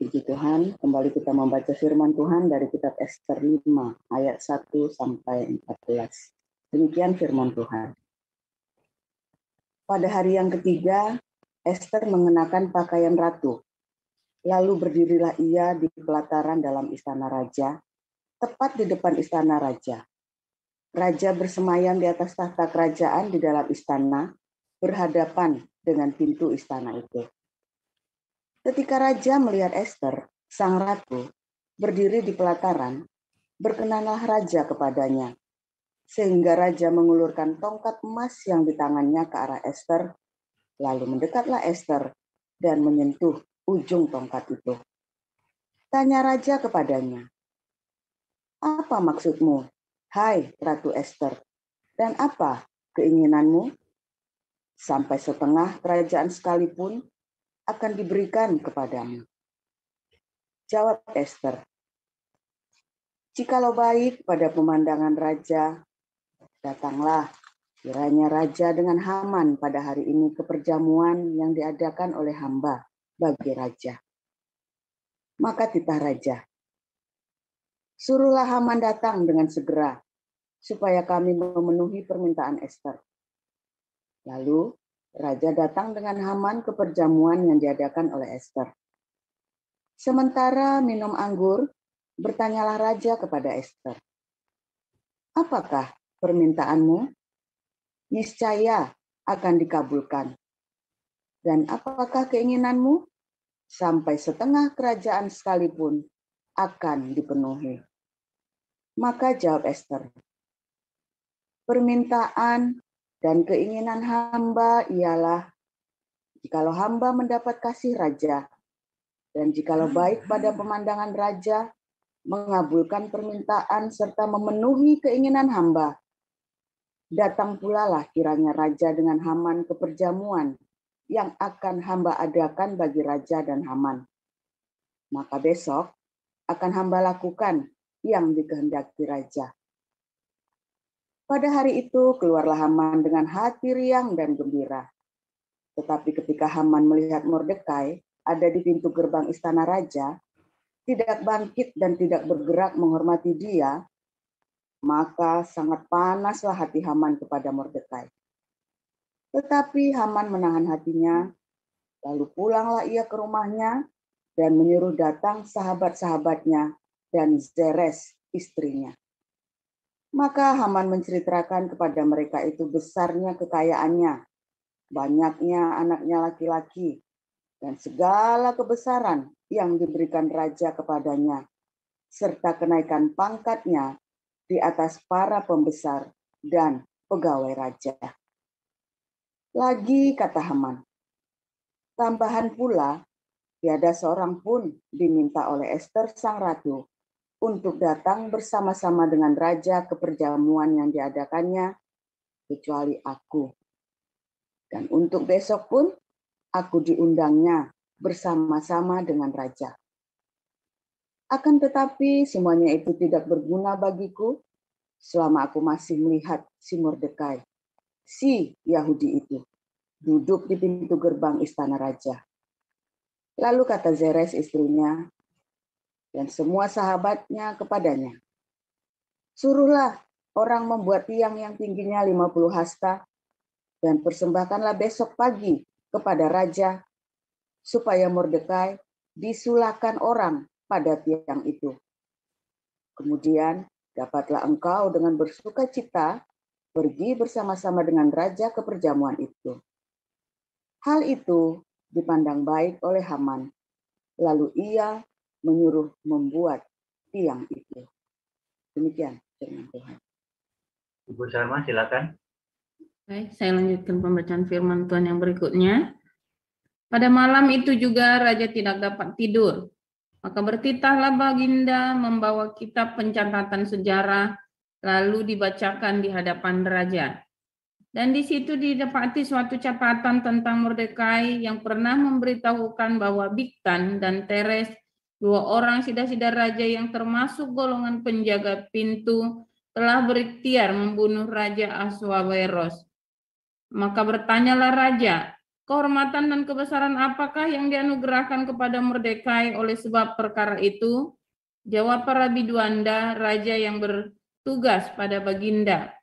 Puji Tuhan, kembali kita membaca firman Tuhan dari kitab Ester 5 ayat 1 sampai 14. Demikian firman Tuhan. Pada hari yang ketiga, Ester mengenakan pakaian ratu. Lalu berdirilah ia di pelataran dalam istana raja, tepat di depan istana raja. Raja bersemayam di atas tahta kerajaan di dalam istana, berhadapan dengan pintu istana itu. Ketika raja melihat Ester, sang ratu, berdiri di pelataran, berkenanlah raja kepadanya, sehingga raja mengulurkan tongkat emas yang di tangannya ke arah Ester, lalu mendekatlah Ester dan menyentuh ujung tongkat itu. Tanya raja kepadanya, "Apa maksudmu, hai Ratu Ester, dan apa keinginanmu? Sampai setengah kerajaan sekalipun akan diberikan kepadamu." Jawab Ester, "Jikalau baik pada pemandangan raja, datanglah kiranya raja dengan Haman pada hari ini ke perjamuan yang diadakan oleh hamba bagi raja." Maka titah raja, "Suruhlah Haman datang dengan segera, supaya kami memenuhi permintaan Ester." Lalu raja datang dengan Haman ke perjamuan yang diadakan oleh Ester. Sementara minum anggur, bertanyalah raja kepada Ester, "Apakah permintaanmu? Niscaya akan dikabulkan. Dan apakah keinginanmu? Sampai setengah kerajaan sekalipun akan dipenuhi." Maka jawab Ester, "Permintaan dan keinginan hamba ialah, jikalau hamba mendapat kasih raja, dan jikalau baik pada pemandangan raja, mengabulkan permintaan serta memenuhi keinginan hamba, datang pula lah kiranya raja dengan Haman ke perjamuan yang akan hamba adakan bagi raja dan Haman. Maka besok akan hamba lakukan yang dikehendaki raja." Pada hari itu keluarlah Haman dengan hati riang dan gembira. Tetapi ketika Haman melihat Mordekai ada di pintu gerbang istana raja, tidak bangkit dan tidak bergerak menghormati dia, maka sangat panaslah hati Haman kepada Mordekai. Tetapi Haman menahan hatinya, lalu pulanglah ia ke rumahnya dan menyuruh datang sahabat-sahabatnya dan Zeres istrinya. Maka Haman menceritakan kepada mereka itu besarnya kekayaannya, banyaknya anaknya laki-laki, dan segala kebesaran yang diberikan raja kepadanya, serta kenaikan pangkatnya di atas para pembesar dan pegawai raja. Lagi kata Haman, tambahan pula, tiada seorang pun diminta oleh Ester sang ratu untuk datang bersama-sama dengan raja ke perjamuan yang diadakannya, kecuali aku. Dan untuk besok pun, aku diundangnya bersama-sama dengan raja. Akan tetapi semuanya itu tidak berguna bagiku selama aku masih melihat si Mordekai, si Yahudi itu, duduk di pintu gerbang istana raja. Lalu kata Zeres istrinya dan semua sahabatnya kepadanya, "Suruhlah orang membuat tiang yang tingginya 50 hasta dan persembahkanlah besok pagi kepada raja, supaya Mordekai disulakan orang pada tiang itu. Kemudian dapatlah engkau dengan bersuka cita pergi bersama-sama dengan raja ke perjamuan itu." Hal itu dipandang baik oleh Haman, lalu ia menyuruh membuat tiang itu. Demikian firman Tuhan. Ibu Salma, silakan. Baik, saya lanjutkan pembacaan firman Tuhan yang berikutnya. Pada malam itu juga raja tidak dapat tidur. Maka bertitahlah baginda membawa kitab pencatatan sejarah, lalu dibacakan di hadapan raja. Dan di situ didapati suatu catatan tentang Mordekai yang pernah memberitahukan bahwa Bigtan dan Teres, dua orang sida-sida raja yang termasuk golongan penjaga pintu, telah berikhtiar membunuh Raja Ahasuerus. Maka bertanyalah raja, kehormatan dan kebesaran apakah yang dianugerahkan kepada Mordekai oleh sebab perkara itu? Jawab para biduanda, raja yang bertugas pada Baginda.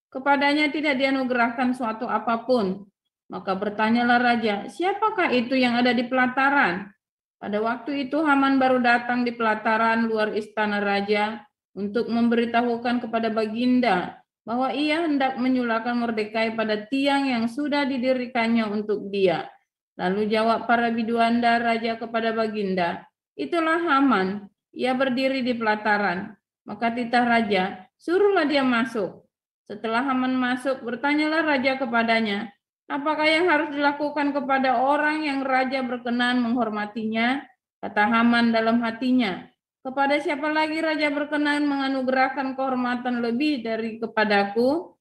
Kepadanya tidak dianugerahkan suatu apapun. Maka bertanyalah raja, siapakah itu yang ada di pelataran? Pada waktu itu Haman baru datang di pelataran luar istana raja untuk memberitahukan kepada Baginda bahwa ia hendak menyulahkan Mordekai pada tiang yang sudah didirikannya untuk dia. Lalu jawab para biduanda raja kepada Baginda, itulah Haman, ia berdiri di pelataran. Maka titah raja, suruhlah dia masuk. Setelah Haman masuk, bertanyalah raja kepadanya, apakah yang harus dilakukan kepada orang yang raja berkenan menghormatinya? Kata Haman dalam hatinya, kepada siapa lagi raja berkenan menganugerahkan kehormatan lebih dari kepadaku?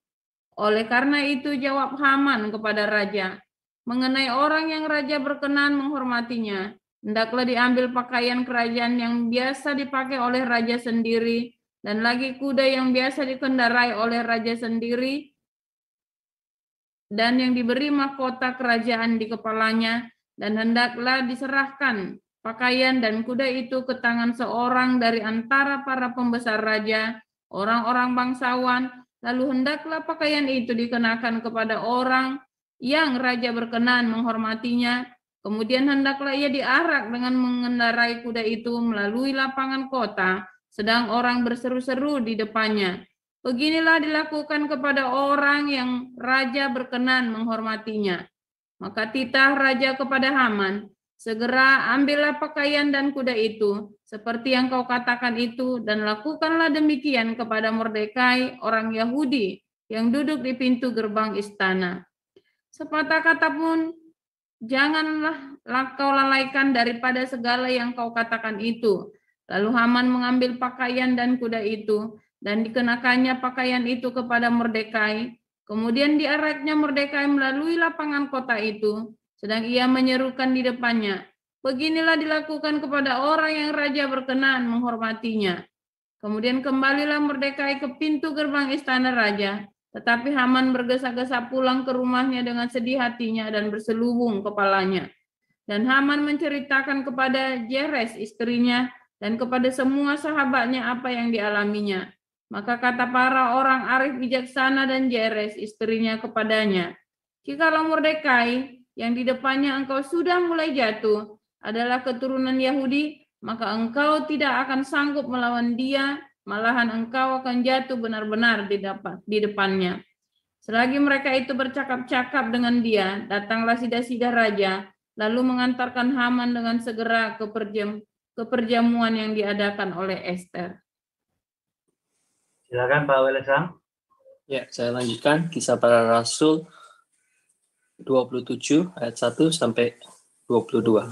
Oleh karena itu jawab Haman kepada raja, mengenai orang yang raja berkenan menghormatinya, hendaklah diambil pakaian kerajaan yang biasa dipakai oleh raja sendiri, dan lagi kuda yang biasa dikendarai oleh raja sendiri, dan yang diberi mahkota kerajaan di kepalanya, dan hendaklah diserahkan pakaian dan kuda itu ke tangan seorang dari antara para pembesar raja, orang-orang bangsawan, lalu hendaklah pakaian itu dikenakan kepada orang yang raja berkenan menghormatinya, kemudian hendaklah ia diarak dengan mengendarai kuda itu melalui lapangan kota, sedang orang berseru-seru di depannya. Beginilah dilakukan kepada orang yang raja berkenan menghormatinya. Maka titah raja kepada Haman, segera ambillah pakaian dan kuda itu, seperti yang kau katakan itu, dan lakukanlah demikian kepada Mordekai, orang Yahudi, yang duduk di pintu gerbang istana. Sepatah kata pun, janganlah kau lalaikan daripada segala yang kau katakan itu. Lalu Haman mengambil pakaian dan kuda itu, dan dikenakannya pakaian itu kepada Mordekai. Kemudian diaraknya Mordekai melalui lapangan kota itu, sedang ia menyerukan di depannya, beginilah dilakukan kepada orang yang raja berkenan menghormatinya. Kemudian kembalilah Mordekai ke pintu gerbang istana raja, tetapi Haman bergesa-gesa pulang ke rumahnya dengan sedih hatinya dan berselubung kepalanya. Dan Haman menceritakan kepada Jeres istrinya dan kepada semua sahabatnya apa yang dialaminya. Maka kata para orang arif bijaksana dan Jeres istrinya kepadanya, jikalau Mordekai yang di depannya engkau sudah mulai jatuh adalah keturunan Yahudi, maka engkau tidak akan sanggup melawan dia, malahan engkau akan jatuh benar-benar di depannya. Selagi mereka itu bercakap-cakap dengan dia, datanglah sida-sida raja, lalu mengantarkan Haman dengan segera ke perjamuan yang diadakan oleh Esther. Silakan Pak Welesang. Ya, saya lanjutkan Kisah Para Rasul 27 ayat 1 sampai 22.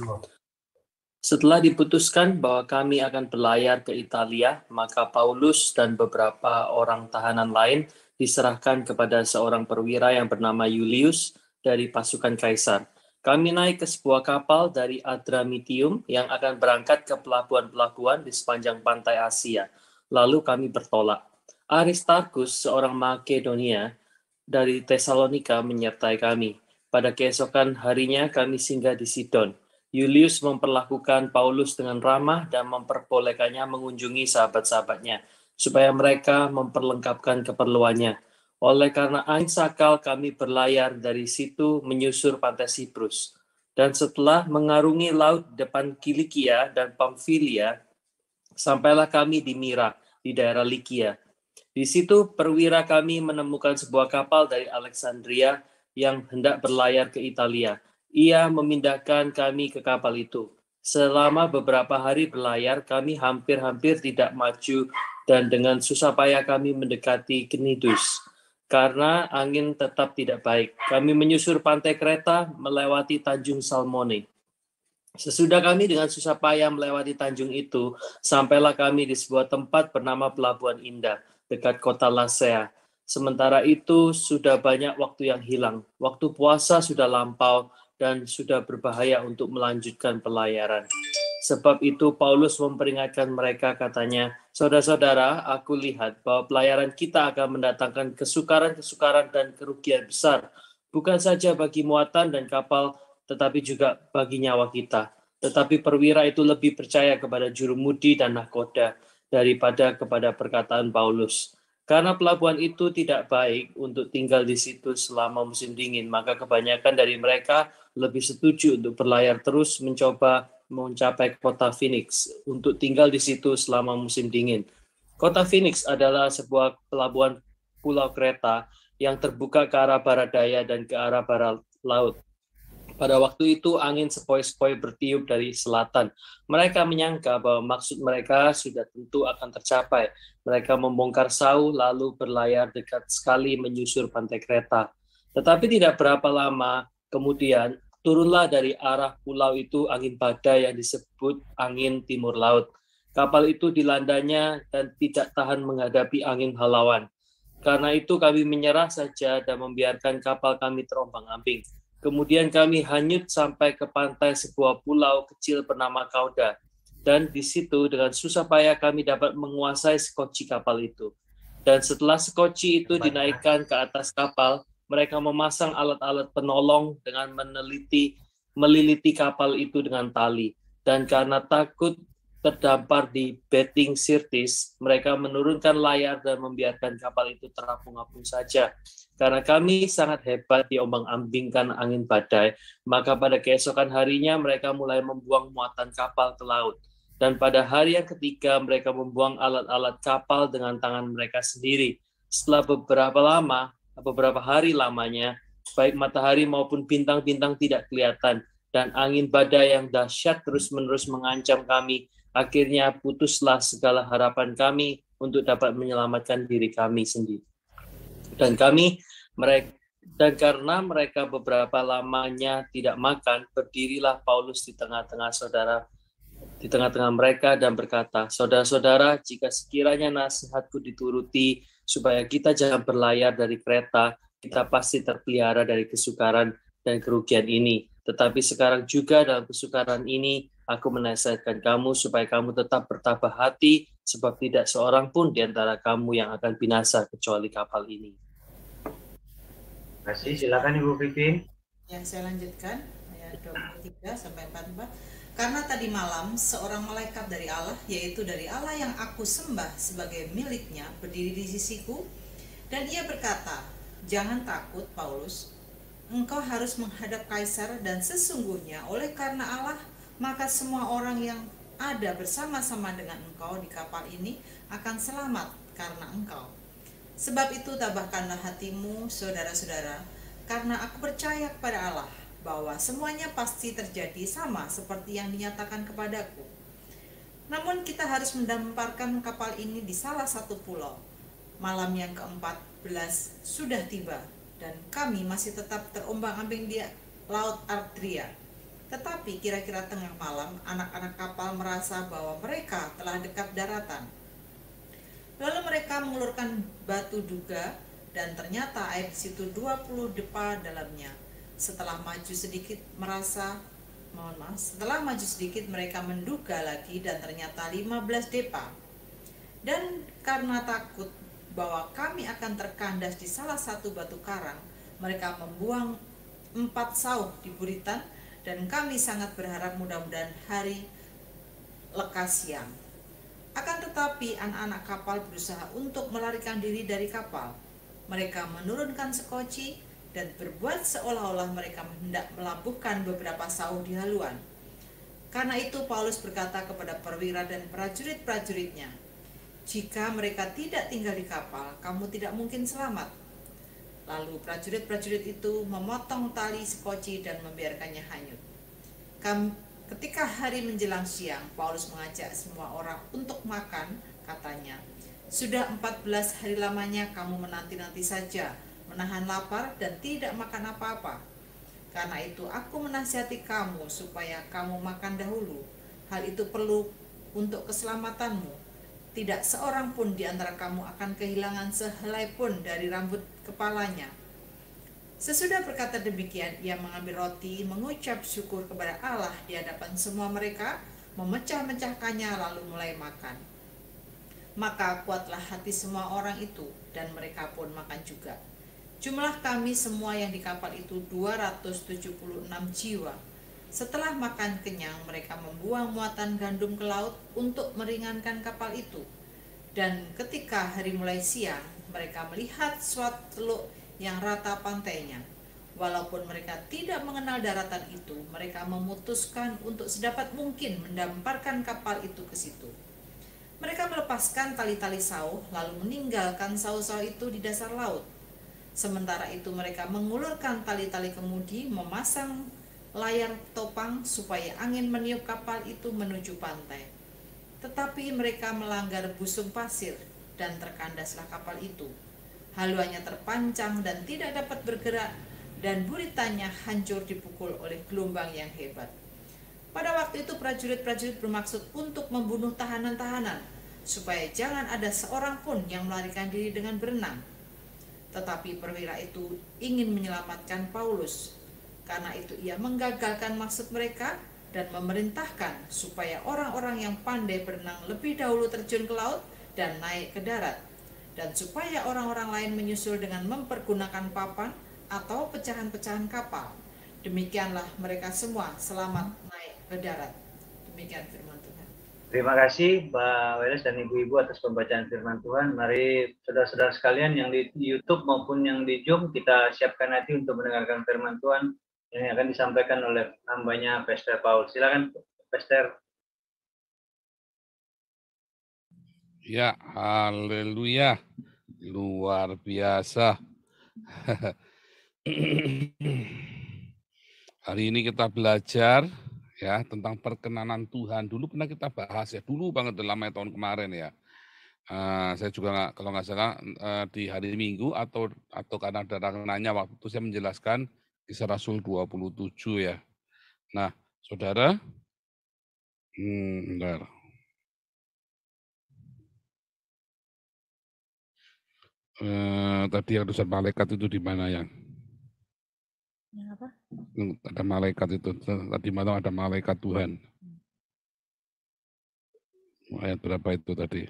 Setelah diputuskan bahwa kami akan berlayar ke Italia, maka Paulus dan beberapa orang tahanan lain diserahkan kepada seorang perwira yang bernama Julius dari pasukan Kaisar. Kami naik ke sebuah kapal dari Adramitium yang akan berangkat ke pelabuhan-pelabuhan di sepanjang pantai Asia. Lalu kami bertolak. Aristarkus, seorang Makedonia dari Tesalonika, menyertai kami. Pada keesokan harinya kami singgah di Sidon. Julius memperlakukan Paulus dengan ramah dan memperbolehkannya mengunjungi sahabat-sahabatnya, supaya mereka memperlengkapkan keperluannya. Oleh karena angin sakal, kami berlayar dari situ menyusur pantai Siprus. Dan setelah mengarungi laut depan Kilikia dan Pamfilia, sampailah kami di Mira, di daerah Likia. Di situ perwira kami menemukan sebuah kapal dari Alexandria yang hendak berlayar ke Italia. Ia memindahkan kami ke kapal itu. Selama beberapa hari berlayar, kami hampir-hampir tidak maju dan dengan susah payah kami mendekati Knidus. Karena angin tetap tidak baik, kami menyusur pantai Kreta melewati Tanjung Salmone. Sesudah kami dengan susah payah melewati tanjung itu, sampailah kami di sebuah tempat bernama Pelabuhan Indah, dekat kota Lasea. Sementara itu sudah banyak waktu yang hilang. Waktu puasa sudah lampau dan sudah berbahaya untuk melanjutkan pelayaran. Sebab itu Paulus memperingatkan mereka, katanya, saudara-saudara, aku lihat bahwa pelayaran kita akan mendatangkan kesukaran-kesukaran dan kerugian besar, bukan saja bagi muatan dan kapal, tetapi juga bagi nyawa kita. Tetapi perwira itu lebih percaya kepada jurumudi dan nahkoda daripada kepada perkataan Paulus. Karena pelabuhan itu tidak baik untuk tinggal di situ selama musim dingin, maka kebanyakan dari mereka lebih setuju untuk berlayar terus mencoba mencapai kota Phoenix untuk tinggal di situ selama musim dingin. Kota Phoenix adalah sebuah pelabuhan pulau Kreta yang terbuka ke arah barat daya dan ke arah barat laut. Pada waktu itu angin sepoi-sepoi bertiup dari selatan. Mereka menyangka bahwa maksud mereka sudah tentu akan tercapai. Mereka membongkar sau lalu berlayar dekat sekali menyusur pantai Kreta. Tetapi tidak berapa lama kemudian turunlah dari arah pulau itu angin badai yang disebut angin timur laut. Kapal itu dilandanya dan tidak tahan menghadapi angin halawan. Karena itu kami menyerah saja dan membiarkan kapal kami terombang-ambing. Kemudian kami hanyut sampai ke pantai sebuah pulau kecil bernama Kauda. Dan di situ dengan susah payah kami dapat menguasai sekoci kapal itu. Dan setelah sekoci itu dinaikkan ke atas kapal, mereka memasang alat-alat penolong dengan meliliti kapal itu dengan tali. Dan karena takut terdampar di Beting Sirtis, mereka menurunkan layar dan membiarkan kapal itu terapung-apung saja. Karena kami sangat hebat diombang-ambingkan angin badai, maka pada keesokan harinya mereka mulai membuang muatan kapal ke laut. Dan pada hari yang ketiga mereka membuang alat-alat kapal dengan tangan mereka sendiri. Setelah beberapa hari lamanya, baik matahari maupun bintang-bintang tidak kelihatan, dan angin badai yang dahsyat terus-menerus mengancam kami. Akhirnya putuslah segala harapan kami untuk dapat menyelamatkan diri kami sendiri. Dan karena mereka beberapa lamanya tidak makan, berdirilah Paulus di tengah-tengah mereka dan berkata, "Saudara-saudara, jika sekiranya nasihatku dituruti supaya kita jangan berlayar dari Kreta, kita pasti terpelihara dari kesukaran dan kerugian ini. Tetapi sekarang juga dalam kesukaran ini, aku menasihatkan kamu supaya kamu tetap bertabah hati, sebab tidak seorang pun di antara kamu yang akan binasa kecuali kapal ini." Terima kasih, silakan Ibu Vivi. Yang saya lanjutkan, ayat 23 sampai 44. Karena tadi malam seorang malaikat dari Allah, yaitu dari Allah yang aku sembah sebagai miliknya, berdiri di sisiku, dan ia berkata, "Jangan takut, Paulus. Engkau harus menghadap kaisar, dan sesungguhnya oleh karena Allah, maka semua orang yang ada bersama-sama dengan engkau di kapal ini akan selamat karena engkau. Sebab itu tabahkanlah hatimu, saudara-saudara, karena aku percaya kepada Allah, bahwa semuanya pasti terjadi sama seperti yang dinyatakan kepadaku. Namun kita harus mendamparkan kapal ini di salah satu pulau. Malam yang ke-14 sudah tiba, dan kami masih tetap terombang-ambing di Laut Adria. Tetapi kira-kira tengah malam, anak-anak kapal merasa bahwa mereka telah dekat daratan. Lalu mereka mengulurkan batu duga, dan ternyata air di situ 20 depa dalamnya. Setelah maju sedikit mereka menduga lagi, dan ternyata 15 depa. Dan karena takut bahwa kami akan terkandas di salah satu batu karang, mereka membuang 4 sauh di buritan, dan kami sangat berharap mudah-mudahan hari lekas siang. Akan tetapi anak-anak kapal berusaha untuk melarikan diri dari kapal. Mereka menurunkan sekoci dan berbuat seolah-olah mereka hendak melabuhkan beberapa sauh di haluan. Karena itu Paulus berkata kepada perwira dan prajurit-prajuritnya, "Jika mereka tidak tinggal di kapal, kamu tidak mungkin selamat." Lalu prajurit-prajurit itu memotong tali sekoci dan membiarkannya hanyut. Ketika hari menjelang siang, Paulus mengajak semua orang untuk makan, katanya, "Sudah 14 hari lamanya kamu menanti-nanti saja, menahan lapar dan tidak makan apa-apa. Karena itu aku menasihati kamu supaya kamu makan dahulu. Hal itu perlu untuk keselamatanmu. Tidak seorang pun di antara kamu akan kehilangan sehelai pun dari rambut kepalanya." Sesudah berkata demikian, ia mengambil roti, mengucap syukur kepada Allah di hadapan semua mereka, memecah-mecahkannya lalu mulai makan. Maka kuatlah hati semua orang itu, dan mereka pun makan juga. Jumlah kami semua yang di kapal itu 276 jiwa. Setelah makan kenyang, mereka membuang muatan gandum ke laut untuk meringankan kapal itu. Dan ketika hari mulai siang, mereka melihat suatu teluk yang rata pantainya. Walaupun mereka tidak mengenal daratan itu, mereka memutuskan untuk sedapat mungkin mendamparkan kapal itu ke situ. Mereka melepaskan tali-tali sauh, lalu meninggalkan sauh-sauh itu di dasar laut. Sementara itu mereka mengulurkan tali-tali kemudi, memasang layar topang supaya angin meniup kapal itu menuju pantai. Tetapi mereka melanggar busung pasir dan terkandaslah kapal itu. Haluannya terpancang dan tidak dapat bergerak, dan buritanya hancur dipukul oleh gelombang yang hebat. Pada waktu itu prajurit-prajurit bermaksud untuk membunuh tahanan-tahanan, supaya jangan ada seorang pun yang melarikan diri dengan berenang. Tetapi perwira itu ingin menyelamatkan Paulus. Karena itu ia menggagalkan maksud mereka dan memerintahkan supaya orang-orang yang pandai berenang lebih dahulu terjun ke laut dan naik ke darat, dan supaya orang-orang lain menyusul dengan mempergunakan papan atau pecahan-pecahan kapal. Demikianlah mereka semua selamat naik ke darat. Demikian firman Tuhan. Terima kasih Mbak Weles dan Ibu-Ibu atas pembacaan firman Tuhan. Mari saudara-saudara sekalian yang di YouTube maupun yang di Zoom, kita siapkan hati untuk mendengarkan firman Tuhan yang akan disampaikan oleh hambanya Pastor Paul. Silakan Pastor. Ya, haleluya. Luar biasa. Hari ini kita belajar ya tentang perkenanan Tuhan. Dulu pernah kita bahas ya, dulu banget dalam tahun kemarin ya. Saya juga kalau nggak salah di hari Minggu atau karena ada nanya waktu itu saya menjelaskan Kisah Rasul 27 ya. Nah, saudara, bentar. Tadi yang urusan malaikat itu di mana yang? Yang apa? Ada malaikat itu. Tadi malam ada malaikat Tuhan. Ayat berapa itu tadi?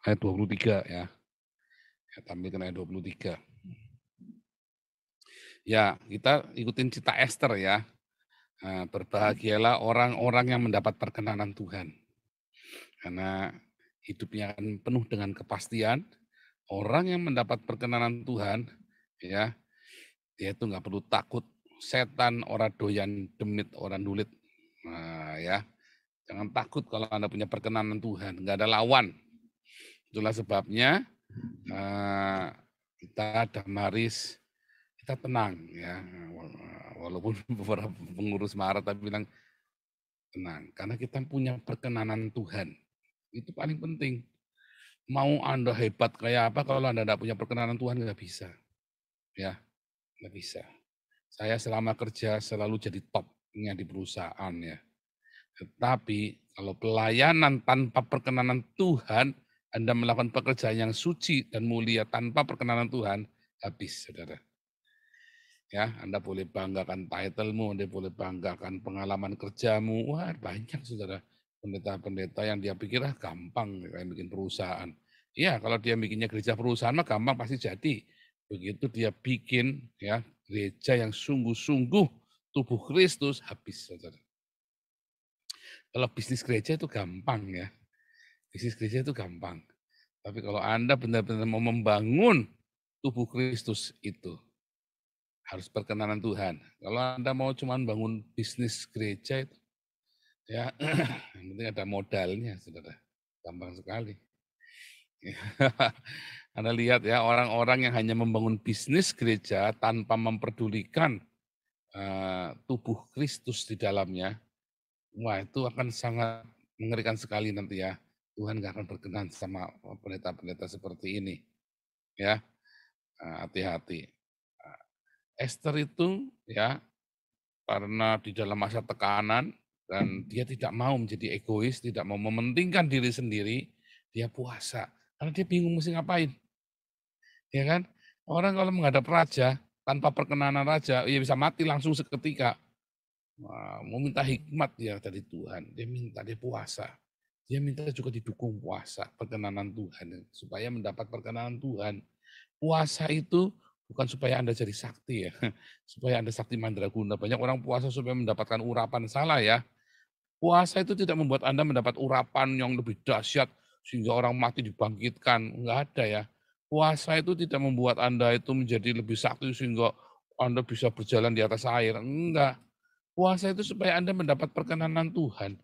Ayat 23 ya. Tampilkan ayat 23. Ya, kita ikutin cerita Esther ya. Berbahagialah orang-orang yang mendapat perkenanan Tuhan. Karena hidupnya akan penuh dengan kepastian. Orang yang mendapat perkenanan Tuhan, ya, dia itu nggak perlu takut setan, orang doyan, demit, orang nulit. Nah, ya, jangan takut kalau Anda punya perkenanan Tuhan, nggak ada lawan. Itulah sebabnya kita damaris, kita tenang ya, walaupun beberapa pengurus marah tapi bilang tenang, karena kita punya perkenanan Tuhan. Itu paling penting. Mau Anda hebat kayak apa, kalau Anda tidak punya perkenanan Tuhan nggak bisa. Ya, nggak bisa. Saya selama kerja selalu jadi topnya di perusahaan ya. Tetapi kalau pelayanan tanpa perkenanan Tuhan, Anda melakukan pekerjaan yang suci dan mulia tanpa perkenanan Tuhan, habis saudara. Ya, Anda boleh banggakan title-mu, Anda boleh banggakan pengalaman kerjamu. Wah, banyak saudara. Pendeta-pendeta yang dia pikir gampang kayak bikin perusahaan. Iya, kalau dia bikinnya gereja perusahaan mah gampang pasti jadi. Begitu dia bikin ya gereja yang sungguh-sungguh tubuh Kristus, habis saudara. Kalau bisnis gereja itu gampang ya. Bisnis gereja itu gampang. Tapi kalau Anda benar-benar mau membangun tubuh Kristus itu harus perkenanan Tuhan. Kalau Anda mau cuma bangun bisnis gereja itu, ya yang penting ada modalnya, saudara. Gampang sekali. Anda lihat ya, orang-orang yang hanya membangun bisnis gereja tanpa memperdulikan tubuh Kristus di dalamnya, wah itu akan sangat mengerikan sekali nanti ya. Tuhan gak akan berkenan sama pendeta-pendeta seperti ini. Ya, hati-hati. Esther itu ya karena di dalam masa tekanan dan dia tidak mau menjadi egois, tidak mau mementingkan diri sendiri, dia puasa. Karena dia bingung mesti ngapain. Ya kan? Orang kalau menghadap raja, tanpa perkenanan raja, ia bisa mati langsung seketika. Mau minta hikmat ya dari Tuhan, dia minta, dia puasa. Dia minta juga didukung puasa, perkenanan Tuhan, supaya mendapat perkenanan Tuhan. Puasa itu bukan supaya Anda jadi sakti ya, supaya Anda sakti mandraguna. Banyak orang puasa supaya mendapatkan urapan, salah ya. Puasa itu tidak membuat Anda mendapat urapan yang lebih dahsyat sehingga orang mati dibangkitkan, enggak ada ya. Puasa itu tidak membuat Anda itu menjadi lebih sakti sehingga Anda bisa berjalan di atas air, enggak. Puasa itu supaya Anda mendapat perkenanan Tuhan.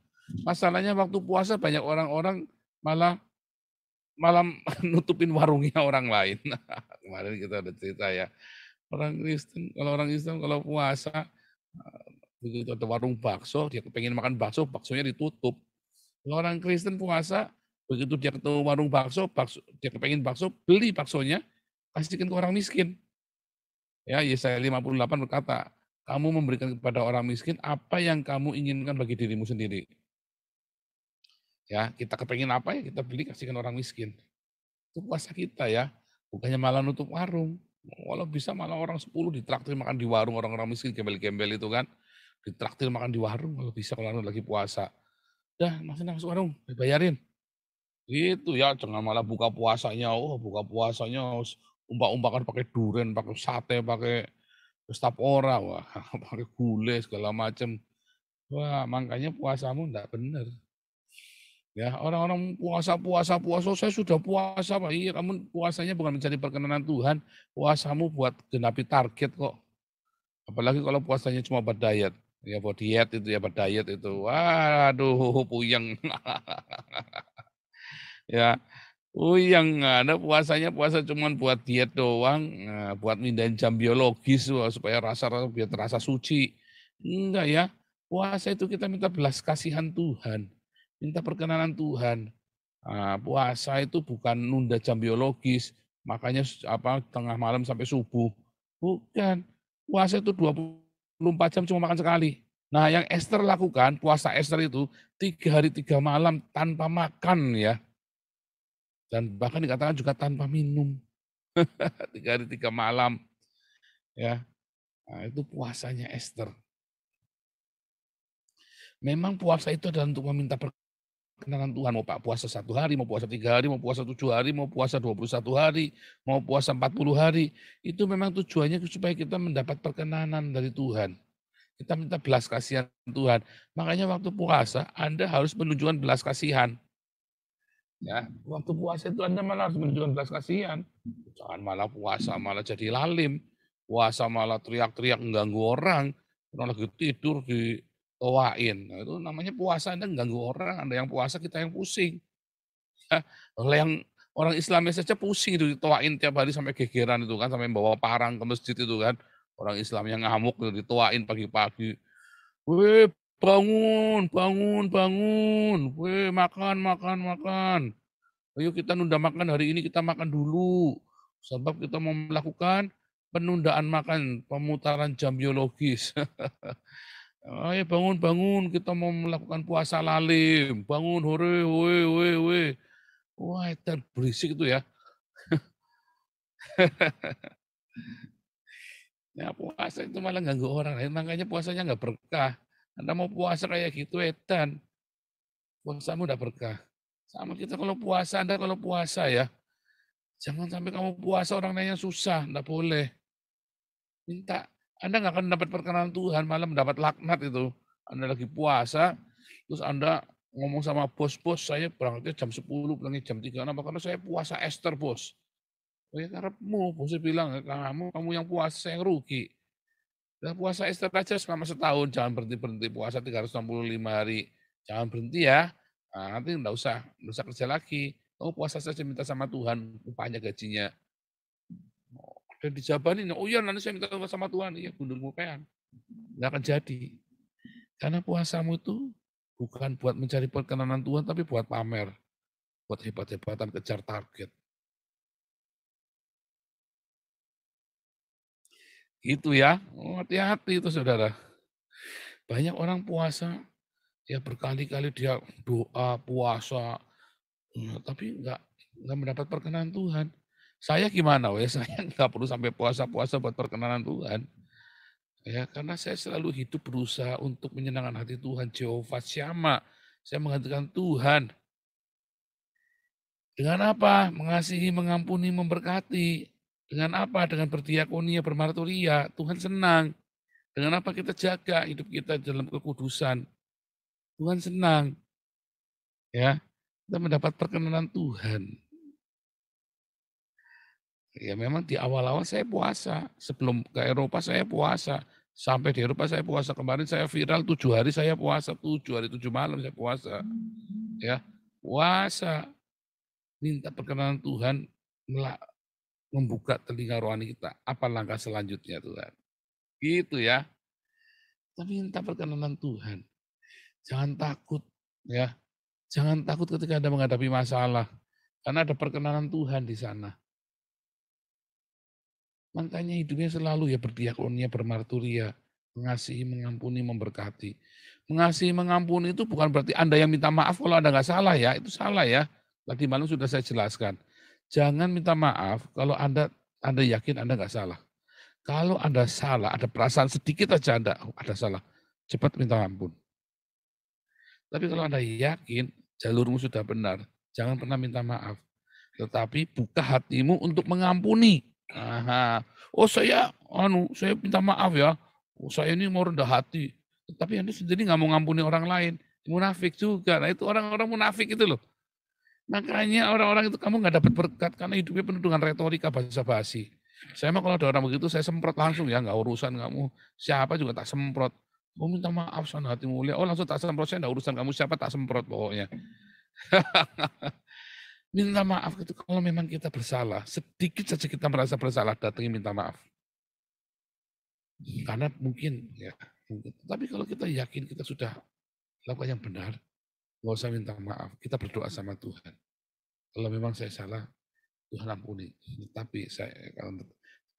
Masalahnya waktu puasa banyak orang-orang malah nutupin warungnya orang lain. Kemarin kita ada cerita ya. Orang Kristen kalau puasa begitu ada warung bakso, dia pengen makan bakso, baksonya ditutup. Kalau orang Kristen puasa, begitu dia ketemu warung bakso, dia kepengen bakso, beli baksonya, kasihkan ke orang miskin. Ya, Yesaya 58 berkata, kamu memberikan kepada orang miskin apa yang kamu inginkan bagi dirimu sendiri. Ya, kita kepengen apa ya kita beli, kasihkan orang miskin. Itu puasa kita ya, bukannya malah nutup warung. Walau bisa malah orang 10 ditraktir makan di warung, orang-orang miskin gembel-gembel itu kan. Ditraktir makan di warung kalau bisa kalau lagi puasa. Dah, masuk warung, dibayarin. Gitu ya, jangan malah buka puasanya, umpak-umpakan pakai duren, pakai sate, pakai stapora, wah, pakai gulai segala macam. Wah, makanya puasamu enggak benar. Ya, orang-orang puasa, saya sudah puasa, Pak. Iya, kamu puasanya bukan mencari perkenanan Tuhan, puasamu buat genapi target kok. Apalagi kalau puasanya cuma buat diet. Ya buat diet itu ya, buat diet itu. Waduh, puyeng. Ya, puyeng. Ada puasanya puasa cuma buat diet doang, buat mindahin jam biologis supaya biar terasa suci. Enggak ya. Puasa itu kita minta belas kasihan Tuhan, minta perkenanan Tuhan. Puasa itu bukan nunda jam biologis, makanya tengah malam sampai subuh. Bukan. Puasa itu 24 jam cuma makan sekali. Nah, yang Esther lakukan, puasa Esther itu 3 hari 3 malam tanpa makan ya. Dan bahkan dikatakan juga tanpa minum. 3 hari 3 malam. Ya. Nah, itu puasanya Esther. Memang puasa itu adalah untuk meminta perkenanan Tuhan. Mau puasa 1 hari, mau puasa 3 hari, mau puasa 7 hari, mau puasa 21 hari, mau puasa 40 hari. Itu memang tujuannya supaya kita mendapat perkenanan dari Tuhan. Kita minta belas kasihan Tuhan. Makanya waktu puasa Anda harus menunjukkan belas kasihan. Ya, waktu puasa itu Anda malah harus menunjukkan belas kasihan. Jangan malah puasa malah jadi lalim. Puasa malah teriak-teriak mengganggu orang. Orang lagi tidur ditowain. Nah, itu namanya puasa Anda mengganggu orang. Anda yang puasa, kita yang pusing. Ya, oleh yang orang Islamnya saja pusing itu ditowain tiap hari sampai gegeran itu kan, sampai bawa parang ke masjid itu kan. Orang Islam yang ngamuk dituain pagi-pagi. Weh, bangun. Weh, makan. Ayo kita nunda makan hari ini, kita makan dulu. Sebab kita mau melakukan penundaan makan, pemutaran jam biologis. Ayo bangun. Kita mau melakukan puasa lalim. Bangun, hore, weh. Wah, itu berisik itu ya. Ya puasa itu malah ganggu orang lain, makanya puasanya nggak berkah. Anda mau puasa kayak gitu, edan. Puasamu udah berkah. Sama kita kalau puasa, Anda kalau puasa ya, jangan sampai kamu puasa orang lain yang susah, enggak boleh. Minta, Anda nggak akan dapat perkenanan Tuhan, malah mendapat laknat itu. Anda lagi puasa, terus Anda ngomong sama bos, saya berangkatnya jam 10, pulangnya jam 3, kenapa? Karena saya puasa Esther, bos. Oh ya karepmu, bosnya bilang, kamu yang puasa yang rugi. Nah, puasa Esther aja selama setahun, jangan berhenti puasa 365 hari. Jangan berhenti ya. Nah, nanti enggak usah kerja lagi. Kamu puasa saja minta sama Tuhan, upahnya gajinya. Dan dijabanin, oh iya nanti saya minta sama Tuhan. Iya, gundul mupean. Enggak akan jadi. Karena puasamu itu bukan buat mencari perkenanan Tuhan, tapi buat pamer. Buat hebat-hebatan kejar target. Itu ya, hati-hati itu saudara. Banyak orang puasa, ya berkali-kali dia doa, puasa, tapi enggak mendapat perkenanan Tuhan. Saya gimana? Saya nggak perlu sampai puasa-puasa buat perkenanan Tuhan. Ya, karena saya selalu hidup berusaha untuk menyenangkan hati Tuhan. Jehovah Syama. Saya mengatakan Tuhan. Dengan apa? Mengasihi, mengampuni, memberkati. Dengan apa? Dengan berdiakonia, bermarturia. Tuhan senang. Dengan apa kita jaga hidup kita dalam kekudusan. Tuhan senang. Ya, kita mendapat perkenanan Tuhan. Ya memang di awal-awal saya puasa. Sebelum ke Eropa saya puasa. Sampai di Eropa saya puasa. Kemarin saya viral 7 hari saya puasa. 7 hari 7 malam saya puasa. Ya, puasa. Minta perkenanan Tuhan membuka telinga rohani kita. Apa langkah selanjutnya Tuhan? Gitu ya. Kita minta perkenanan Tuhan. Jangan takut ya. Jangan takut ketika Anda menghadapi masalah. Karena ada perkenanan Tuhan di sana. Makanya hidupnya selalu ya berdiakonia, bermarturia, mengasihi, mengampuni, memberkati. Mengasihi, mengampuni itu bukan berarti Anda yang minta maaf kalau Anda nggak salah ya, itu salah ya. Tadi malam sudah saya jelaskan. Jangan minta maaf kalau Anda yakin Anda nggak salah. Kalau Anda salah, ada perasaan sedikit aja Anda, ada salah, cepat minta ampun. Tapi kalau Anda yakin jalurmu sudah benar, jangan pernah minta maaf. Tetapi buka hatimu untuk mengampuni. Aha. Oh saya minta maaf ya. Oh, saya ini mau rendah hati. Tapi Anda sendiri nggak mau ngampuni orang lain. Munafik juga. Nah itu orang-orang munafik itu loh. Makanya orang-orang itu kamu nggak dapat berkat karena hidupnya penuh dengan retorika basa-basi. Saya mah kalau ada orang begitu saya semprot langsung ya, nggak urusan kamu siapa juga tak semprot. Oh minta maaf sana hati mulia. Oh langsung tak semprot, saya nggak urusan kamu siapa tak semprot pokoknya. Minta maaf itu kalau memang kita bersalah, sedikit saja kita merasa bersalah, datangi minta maaf. Karena mungkin ya, tapi kalau kita yakin kita sudah lakukan yang benar, nggak usah minta maaf, kita berdoa sama Tuhan. Kalau memang saya salah, Tuhan ampuni. Tapi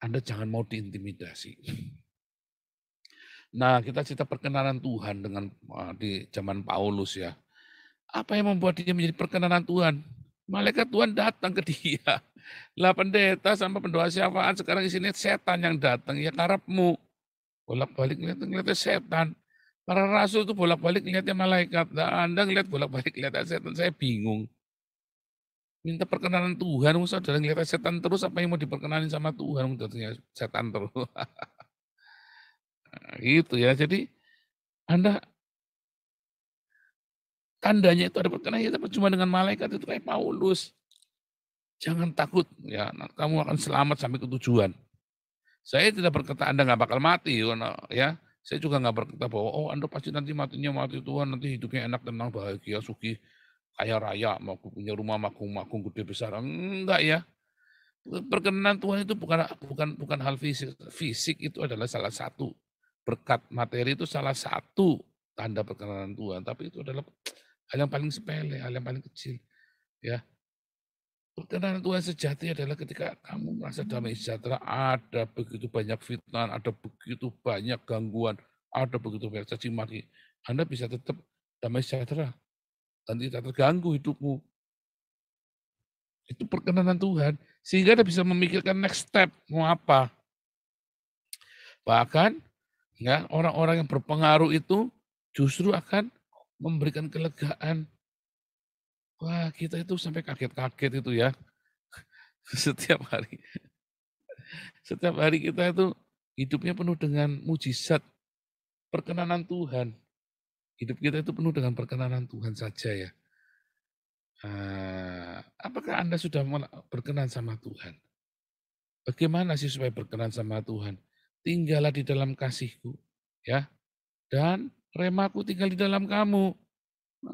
Anda jangan mau diintimidasi. Nah, kita cerita perkenanan Tuhan dengan di zaman Paulus ya. Apa yang membuat dia menjadi perkenanan Tuhan? Malaikat Tuhan datang ke dia. Lah pendeta sama pendoa syafaat sekarang isinya setan yang datang. Ya karepmu. Bolak-balik ngeliatnya setan. Para rasul itu bolak-balik ngeliatnya malaikat. Nah, Anda ngeliat bolak-balik ngeliatnya setan. Saya bingung. Minta perkenanan Tuhan. Saudara ngeliatnya setan terus. Apa yang mau diperkenanin sama Tuhan? Setan terus. Nah, gitu ya. Jadi Anda tandanya itu ada perkenanan kita cuma dengan malaikat itu kayak Paulus. Jangan takut ya, kamu akan selamat sampai ke tujuan. Saya tidak berkata Anda nggak bakal mati ya. Saya juga nggak berkata bahwa Anda pasti nanti matinya mati Tuhan, nanti hidupnya enak, tenang, bahagia, sugih, kaya raya, mau punya rumah makung gede besar. Enggak ya. Perkenanan Tuhan itu bukan hal fisik. Fisik itu adalah salah satu. Berkat materi itu salah satu tanda perkenanan Tuhan, tapi itu adalah hal yang paling sepele, hal yang paling kecil. Ya. Perkenanan Tuhan sejati adalah ketika kamu merasa damai sejahtera, ada begitu banyak fitnah, ada begitu banyak gangguan, ada begitu banyak caci maki. Anda bisa tetap damai sejahtera dan tidak terganggu hidupmu. Itu perkenanan Tuhan. Sehingga Anda bisa memikirkan next step, mau apa. Bahkan ya, orang-orang yang berpengaruh itu justru akan memberikan kelegaan. Wah, kita itu sampai kaget-kaget itu ya. Setiap hari kita itu hidupnya penuh dengan mujizat perkenanan Tuhan. Hidup kita itu penuh dengan perkenanan Tuhan saja ya. Apakah Anda sudah berkenan sama Tuhan? Bagaimana sih supaya berkenan sama Tuhan? Tinggallah di dalam kasih-Ku ya. Dan remaku tinggal di dalam kamu.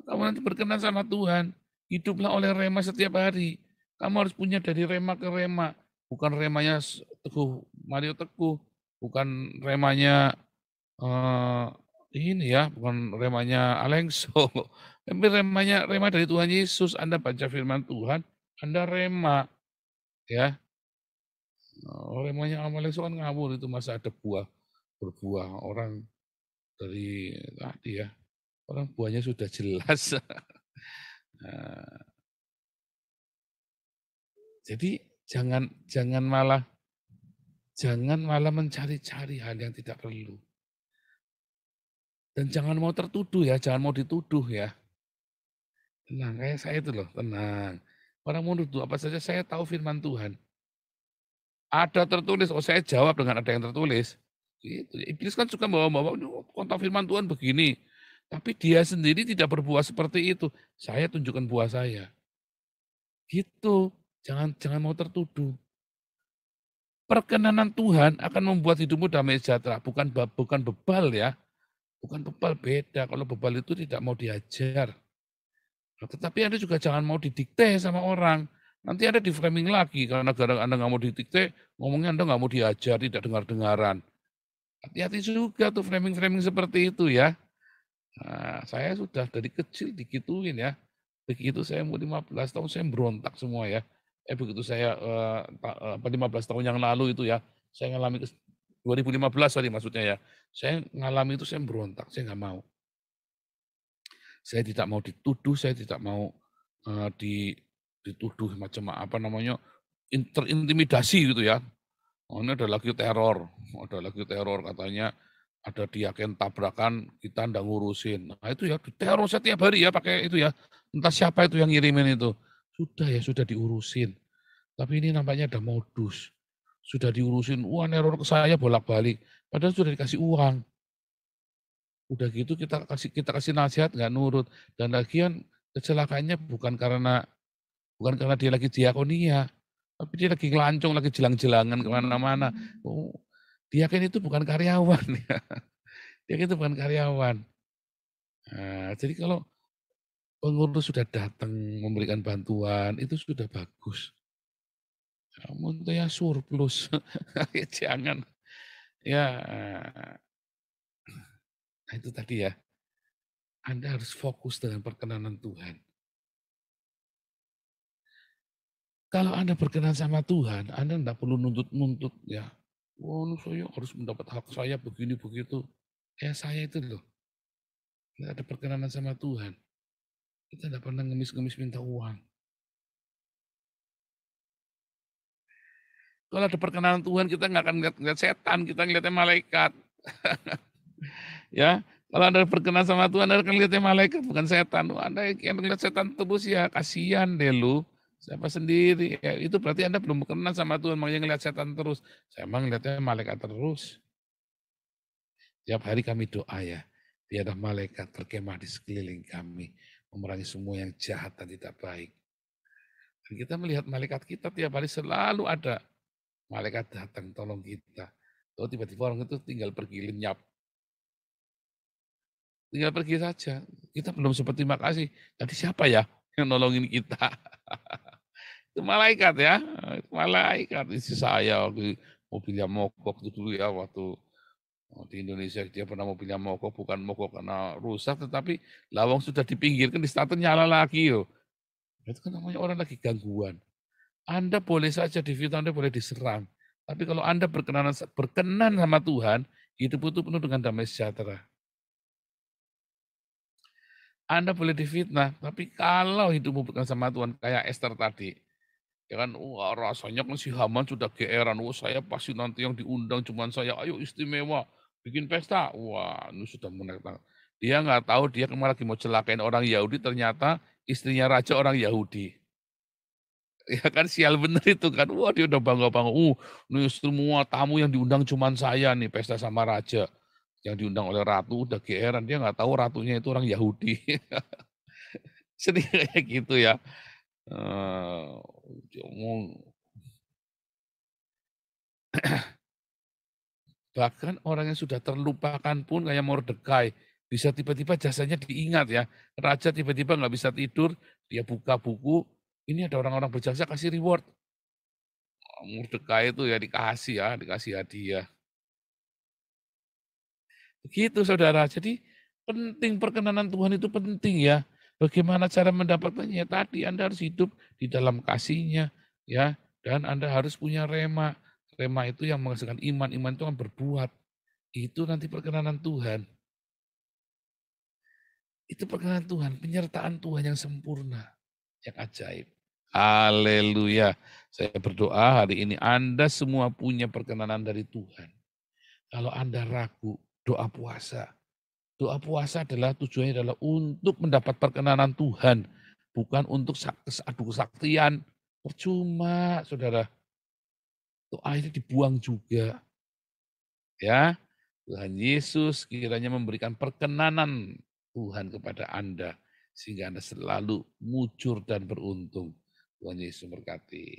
Kamu nanti berkenan sama Tuhan. Hiduplah oleh rema setiap hari. Kamu harus punya dari rema ke rema. Bukan remanya Teguh, Mario Teguh. Bukan remanya ini ya, bukan remanya Alengso. Tapi rema dari Tuhan Yesus. Anda baca firman Tuhan, Anda rema. Ya. Remanya Alengso kan ngawur itu, masa ada berbuah. Orang dari tadi ya. Orang buahnya sudah jelas. Jadi Jangan malah mencari-cari hal yang tidak perlu. Dan jangan mau tertuduh ya, jangan mau dituduh ya. Tenang, kayak saya itu loh, tenang. Orang mau nuduh apa saja, saya tahu firman Tuhan. Ada tertulis, oh saya jawab dengan ada yang tertulis. Gitu. Iblis kan suka bawa-bawa, kontak firman Tuhan begini. Tapi dia sendiri tidak berbuah seperti itu. Saya tunjukkan buah saya. Gitu. Jangan mau tertuduh. Perkenanan Tuhan akan membuat hidupmu damai sejahtera. Bukan bebal ya. Bukan bebal, beda. Kalau bebal itu tidak mau diajar. Nah, tetapi Anda juga jangan mau didikte sama orang. Nanti Anda di framing lagi, karena Anda nggak mau didikte, ngomongnya Anda nggak mau diajar, tidak dengar-dengaran. Hati-hati juga tuh framing-framing seperti itu ya. Nah, saya sudah dari kecil digituin ya. Begitu saya umur 15 tahun, saya berontak semua ya. Begitu saya 15 tahun yang lalu itu ya, saya ngalami 2015 sorry maksudnya ya. Saya ngalami itu saya berontak, saya nggak mau. Saya tidak mau dituduh, saya tidak mau dituduh macam apa namanya, terintimidasi gitu ya. Oh, ini ada lagi teror katanya ada diaken tabrakan, kita ndak ngurusin. Nah itu ya diteror setiap hari ya pakai itu ya. Entah siapa itu yang ngirimin itu. Sudah diurusin. Tapi ini nampaknya ada modus. Sudah diurusin, neror ke saya bolak-balik. Padahal sudah dikasih uang. Udah gitu kita kasih nasihat nggak nurut. Dan lagian kecelakaannya bukan karena dia lagi diakonia, tapi dia lagi ngelancong, lagi jelang-jelangan kemana-mana. Oh, diaken itu bukan karyawan ya. Diaken itu bukan karyawan. Nah, jadi kalau pengurus sudah datang memberikan bantuan, itu sudah bagus. Namun itu ya surplus, jangan. Ya, nah itu tadi ya. Anda harus fokus dengan perkenanan Tuhan. Kalau Anda berkenan sama Tuhan, Anda tidak perlu nuntut-nuntut ya. Saya harus mendapat hak saya begini begitu. Kayak saya itu loh. Tidak ada perkenanan sama Tuhan. Kita tidak pernah ngemis-ngemis minta uang. Kalau ada perkenanan Tuhan, kita nggak akan ngeliat setan, kita ngeliatnya malaikat. Ya, kalau Anda berkenan sama Tuhan, Anda akan ngeliatnya malaikat, bukan setan. Anda yang ngeliat setan terus ya, kasihan deh lu. Siapa sendiri, ya, itu berarti Anda belum berkenan sama Tuhan, makanya ngeliat setan terus. Saya emang ngeliatnya malaikat terus. Tiap hari kami doa ya, biarlah malaikat berkemah di sekeliling kami, memerangi semua yang jahat dan tidak baik. Dan kita melihat malaikat kita tiap hari selalu ada. Malaikat datang tolong kita. Oh, tiba-tiba orang itu tinggal pergi lenyap. Tinggal pergi saja. Kita belum sempat terima kasih. Tadi siapa ya yang nolongin kita? Itu malaikat ya. Malaikat. Isi saya waktu mobilnya mogok itu dulu ya. Waktu di Indonesia dia pernah mobilnya mogok. Bukan mogok karena rusak. Tetapi lawang sudah dipinggirkan. Di starter nyala lagi. Yo. Itu kan namanya orang lagi gangguan. Anda boleh saja difitnah, Anda boleh diserang. Tapi kalau Anda berkenan sama Tuhan, hidup itu penuh dengan damai sejahtera. Anda boleh difitnah, tapi kalau hidupmu berkenan sama Tuhan, kayak Esther tadi, ya kan, rasanya kan si Haman sudah geeran, saya pasti nanti yang diundang cuman saya, ayo istimewa, bikin pesta, ini sudah menarik. Dia nggak tahu dia kemarin lagi mau celakain orang Yahudi, ternyata istrinya raja orang Yahudi. Ya kan sial bener itu kan. Dia udah bangga-bangga. Nih semua tamu yang diundang cuman saya nih pesta sama raja. Yang diundang oleh ratu udah geeran. Dia nggak tahu ratunya itu orang Yahudi. Sedih kayak gitu ya. Bahkan orang yang sudah terlupakan pun kayak Mordekai. Bisa tiba-tiba jasanya diingat ya. Raja tiba-tiba nggak bisa tidur. Dia buka buku. Ini ada orang-orang berjasa kasih reward. Mordekai itu ya dikasih hadiah. Begitu saudara. Jadi penting perkenanan Tuhan itu penting ya. Bagaimana cara mendapatkannya? Tadi Anda harus hidup di dalam kasih-Nya ya. Dan Anda harus punya rema. Rema itu yang menghasilkan iman. Iman itu kan berbuat. Itu nanti perkenanan Tuhan. Itu perkenanan Tuhan, penyertaan Tuhan yang sempurna, yang ajaib. Haleluya. Saya berdoa hari ini Anda semua punya perkenanan dari Tuhan. Kalau Anda ragu, doa puasa. Doa puasa adalah tujuannya adalah untuk mendapat perkenanan Tuhan, bukan untuk adu kesaktian. Percuma, saudara. Doa itu dibuang juga. Ya, Tuhan Yesus kiranya memberikan perkenanan Tuhan kepada Anda, sehingga Anda selalu mujur dan beruntung. Tuhan Yesus memberkati.